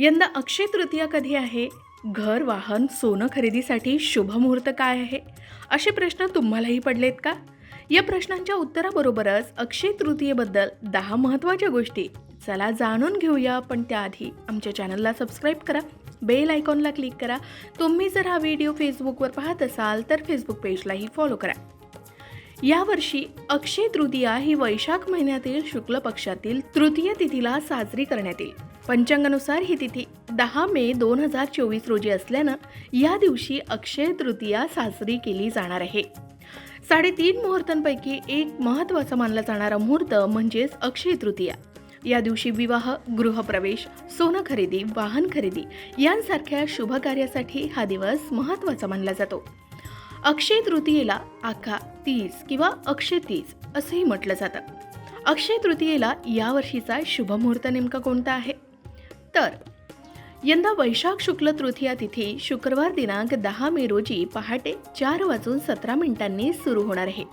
यंदा अक्षय तृतीया कधी आहे? घर, वाहन, सोनं खरेदीसाठी शुभ मुहूर्त काय आहे? असे प्रश्न तुम्हालाही पडलेत का? या प्रश्नांच्या उत्तराबरोबरच अक्षय तृतीयेबद्दल 10 महत्त्वाच्या गोष्टी चला जाणून घेऊया. पण त्याआधी आमच्या चॅनलला सबस्क्राईब करा, बेल आयकॉनला क्लिक करा. तुम्ही जर हा व्हिडिओ फेसबुकवर पाहत असाल तर फेसबुक पेजलाही फॉलो करा. यावर्षी अक्षय तृतीया ही वैशाख महिन्यातील शुक्ल पक्षातील तृतीय तिथीला साजरी करण्यात येईल. पंचांगानुसार ही तिथी 10 मे 2024 रोजी असल्यानं या दिवशी अक्षय तृतीया साजरी केली जाणार आहे. 3.5 मुहूर्तांपैकी एक महत्त्वाचा मानला जाणारा मुहूर्त म्हणजेच अक्षय तृतीया. या दिवशी विवाह, गृहप्रवेश, सोनं खरेदी, वाहन खरेदी यांसारख्या शुभ कार्यासाठी हा दिवस महत्त्वाचा मानला जातो. अक्षय तृतीयेला आखा तीज किंवा अक्षय तीज असंही म्हटलं जातं. अक्षय तृतीयेला यावर्षीचा शुभ मुहूर्त नेमका कोणता आहे? तर यंदा वैशाख शुक्ल तृतीया तिथी शुक्रवार दिनांक 10 मे रोजी पहाटे 4:17 सुरू होणार आहे.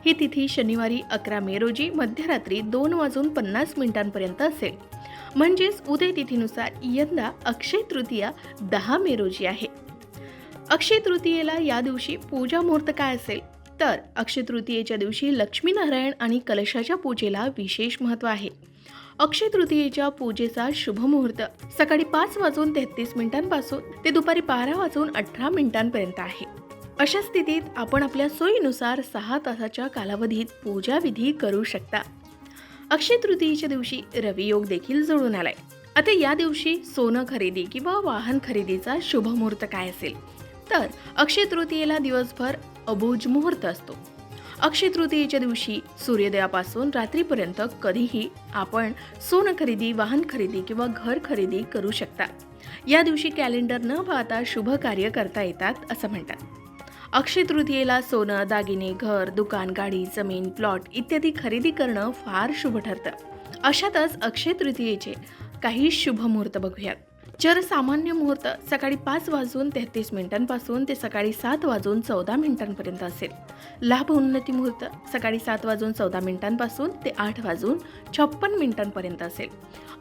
ही तिथी शनिवारी 11 मे रोजी मध्यरात्री 2:50 असेल. म्हणजेच उदय तिथीनुसार यंदा अक्षय तृतीया 10 मे रोजी आहे. अक्षय तृतीयेला या दिवशी पूजा मुहूर्त काय असेल? तर अक्षय तृतीयेच्या दिवशी लक्ष्मीनारायण आणि कलशाच्या पूजेला विशेष महत्त्व आहे. अक्षय तृतीयेच्या पूजेचा शुभ मुहूर्त सकाळी 5:33 पासून ते दुपारी 12:18 आहे. अशा स्थितीत आपण आपल्या सोयीनुसार 6 तासाच्या कालावधीत पूजा विधी करू शकता. अक्षय तृतीयेच्या दिवशी रवी योग देखील जुळून आलाय. आता या दिवशी सोनं खरेदी किंवा वाहन खरेदीचा शुभ मुहूर्त काय असेल? तर अक्षय तृतीयेला दिवसभर अबुज मुहूर्त असतो. अक्षय तृतीयेच्या दिवशी सूर्योदयापासून रात्रीपर्यंत कधीही आपण सोनं खरेदी, वाहन खरेदी किंवा घर खरेदी करू शकता. या दिवशी कॅलेंडर न पाहता शुभ कार्य करता येतात असं म्हणतात. अक्षय तृतीयेला सोनं, दागिने, घर, दुकान, गाडी, जमीन, प्लॉट इत्यादी खरेदी करणं फार शुभ ठरतं. अशातच अक्षय तृतीयेचे काही शुभ मुहूर्त बघूयात. जर सामान्य मुहूर्त सकाळी 5:33 पासून ते सकाळी 7:14 असेल. लाभ उन्नती मुहूर्त सकाळी 7:14 पासून ते 8:56 असेल.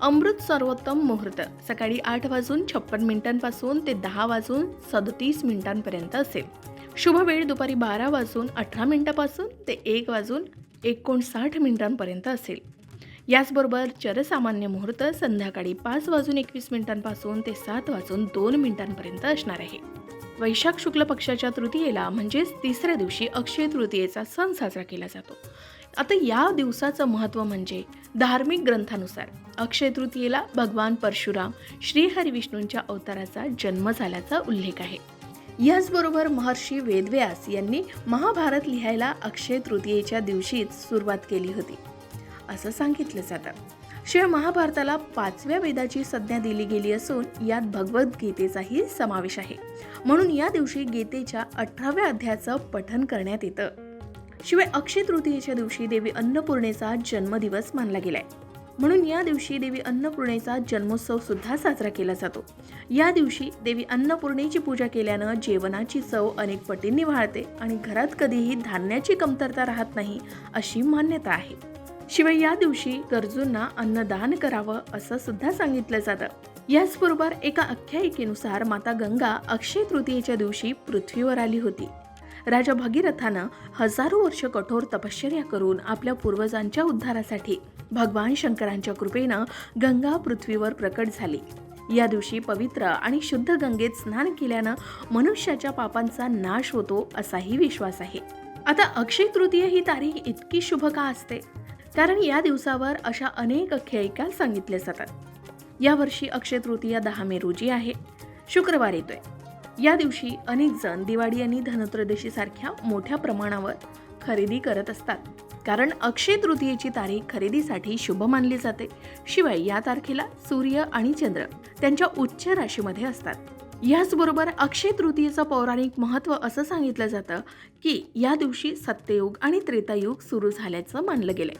अमृत सर्वोत्तम मुहूर्त सकाळी 8:56 पासून ते 10:37 असेल. शुभ वेळ दुपारी 12:18 पासून ते 1:59 असेल. याचबरोबर चरसामान्य मुहूर्त संध्याकाळी 5:21 पासून ते 7:02 असणार आहे. वैशाख शुक्ल पक्षाच्या तृतीयेला म्हणजेच तिसऱ्या दिवशी अक्षय तृतीयेचा सण साजरा केला जातो. आता या दिवसाचं महत्त्व म्हणजे धार्मिक ग्रंथानुसार अक्षय तृतीयेला भगवान परशुराम श्रीहरी विष्णूंच्या अवताराचा जन्म झाल्याचा उल्लेख आहे. याचबरोबर महर्षी वेदव्यास यांनी महाभारत लिहायला अक्षय तृतीयेच्या दिवशीच सुरुवात केली होती असं सांगितलं जातं. शिवाय महाभारताला 5व्या वेदाची संज्ञा दिली गेली असून यात भगवद्गीतेचाही समावेश आहे. म्हणून या दिवशी गीतेच्या 18व्या अध्यायाचं पठण करण्यात येतं. शिवाय अक्षय तृतीयेच्या दिवशी देवी अन्नपूर्णेचा जन्मदिवस मानला गेलाय. म्हणून या दिवशी देवी अन्नपूर्णेचा जन्मोत्सव सुद्धा साजरा केला जातो. या दिवशी देवी अन्नपूर्णेची पूजा केल्यानं जेवणाची चव अनेक पटींनी वाढते आणि घरात कधीही धान्याची कमतरता राहत नाही अशी मान्यता आहे. शिवाय या दिवशी गरजूंना अन्नदान करावं असं सुद्धा सांगितलं जातं. याचबरोबर एका आख्यायिकेनुसार माता गंगा अक्षय तृतीयेच्या दिवशी पृथ्वीवर आली होती. राजा भगीरथानं हजारो वर्ष कठोर तपश्चर्या करून आपल्या पूर्वजांच्या उद्धारासाठी भगवान शंकरांच्या कृपेनं गंगा पृथ्वीवर प्रकट झाली. या दिवशी पवित्र आणि शुद्ध गंगेत स्नान केल्यानं मनुष्याच्या पापांचा नाश होतो असाही विश्वास आहे. आता अक्षय तृतीय ही तारीख इतकी शुभ का असते? कारण या दिवसावर अशा अनेक आख्यायिका सांगितल्या जातात. यावर्षी अक्षय तृतीया 10 मे रोजी आहे. शुक्रवार येतोय. या दिवशी अनेक जण दिवाळी आणि धनत्रयोदशी सारख्या मोठ्या प्रमाणावर खरेदी करत असतात. कारण अक्षय तृतीयेची तारीख खरेदीसाठी शुभ मानली जाते. शिवाय या तारखेला सूर्य आणि चंद्र त्यांच्या उच्च राशीमध्ये असतात. याचबरोबर अक्षय तृतीयेचं पौराणिक महत्त्व असं सांगितलं जातं की या दिवशी सत्ययुग आणि त्रेतायुग सुरू झाल्याचं मानलं गेलंय.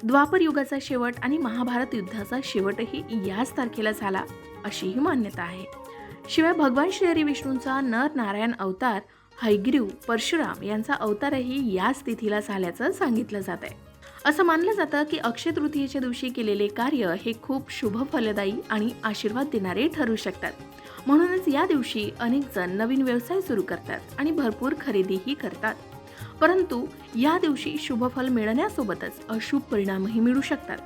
द्वापर युगाचा शेवट आणि महाभारत युद्धाचा शेवटही याच तारखेला झाला अशीही मान्यता आहे. शिवाय भगवान श्रीहरी विष्णूंचा नर नारायण अवतार हयग्रीव परशुराम यांचा अवतारही याच तिथीला झाल्याचं सांगितलं जात आहे. असं मानलं जातं की अक्षय तृतीयेच्या दिवशी केलेले कार्य हे खूप शुभ फलदायी आणि आशीर्वाद देणारे ठरू शकतात. म्हणूनच या दिवशी अनेक जण नवीन व्यवसाय सुरू करतात आणि भरपूर खरेदीही करतात. परंतु या दिवशी शुभफल मिळण्यासोबतच अशुभ परिणामही मिळू शकतात.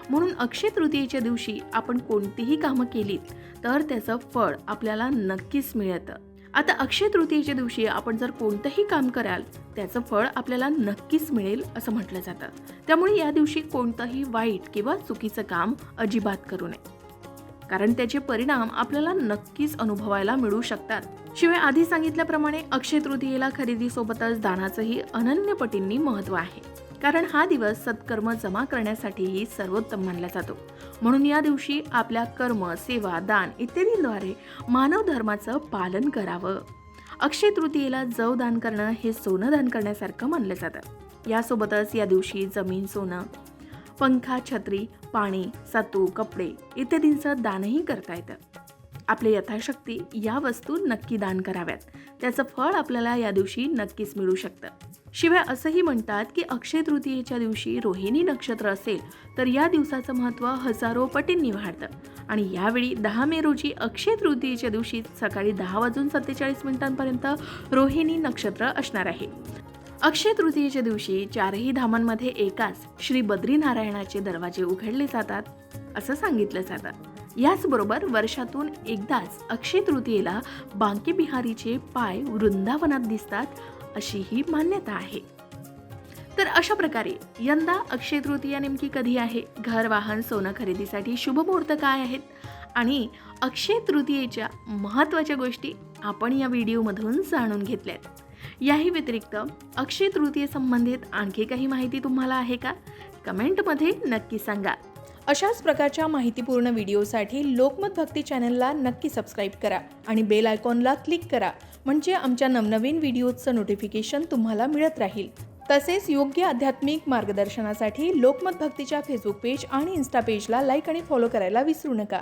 म्हणून अक्षय तृतीयेच्या दिवशी आपण कोणतीही कामं केलीत तर त्याचं फळ आपल्याला नक्कीच मिळतं. आता अक्षय तृतीयेच्या दिवशी आपण जर कोणतंही काम कराल त्याचं फळ आपल्याला नक्कीच मिळेल असं म्हटलं जातं. त्यामुळे या दिवशी कोणतंही वाईट किंवा चुकीचं काम अजिबात करू नये, कारण त्याचे परिणाम आपल्याला नक्कीच अनुभवायला मिळू शकतात. शिवाय आधी सांगितल्याप्रमाणे अक्षय तृतीयेला खरेदीसोबतच दानाचंही अनन्य पटींनी महत्त्व आहे, कारण हा दिवस सत्कर्म जमा करण्यासाठीही सर्वोत्तम मानला जातो. म्हणून या दिवशी आपल्या कर्म, सेवा, दान इत्यादींद्वारे मानव धर्माचं पालन करावं. अक्षय तृतीयेला जव दान करणं हे सोनं दान करण्यासारखं मानलं जातं. यासोबतच या दिवशी जमीन, सोनं, पंखा, छत्री, पाणी, सातू, कपडे इत्यादींचं दानही करता येतं. आपले यथाशक्ती या वस्तू नक्की दान कराव्यात. त्याचं फळ आपल्याला या दिवशी नक्कीच मिळू शकतं. शिवाय असंही म्हणतात की अक्षय तृतीयेच्या दिवशी रोहिणी नक्षत्र असेल तर या दिवसाचं महत्त्व हजारो पटींनी वाढतं. आणि यावेळी 10 मे रोजी अक्षय तृतीयेच्या दिवशी सकाळी 10:47 रोहिणी नक्षत्र असणार आहे. अक्षय तृतीयेच्या दिवशी 4ही धामांमध्ये एकाच श्री बद्रीनारायणाचे दरवाजे उघडले जातात असं सांगितलं जातं. याचबरोबर वर्षातून एकदाच अक्षय तृतीयेला बांके बिहारीचे पाय वृंदावनात दिसतात अशी ही मान्यता आहे. तर अशा प्रकारे यंदा अक्षय तृतीया नेमकी कधी आहे, घर, वाहन, सोनं खरेदीसाठी शुभ मुहूर्त काय आहेत आणि अक्षय तृतीयेच्या महत्त्वाच्या गोष्टी आपण या व्हिडिओमधून जाणून घेतल्यात. याही व्यतिरिक्त अक्षय तृतीये संबंधित आणखी काही माहिती तुम्हाला आहे का? कमेंटमध्ये नक्की सांगा. अशाच प्रकारच्या माहितीपूर्ण व्हिडिओसाठी लोकमत भक्ती चॅनलला नक्की सबस्क्राईब करा आणि बेल आयकॉनला क्लिक करा, म्हणजे आमच्या नवनवीन व्हिडिओचं नोटिफिकेशन तुम्हाला मिळत राहील. तसेच योग्य आध्यात्मिक मार्गदर्शनासाठी लोकमत भक्तीच्या फेसबुक पेज आणि इन्स्टा पेजला लाईक आणि फॉलो करायला विसरू नका.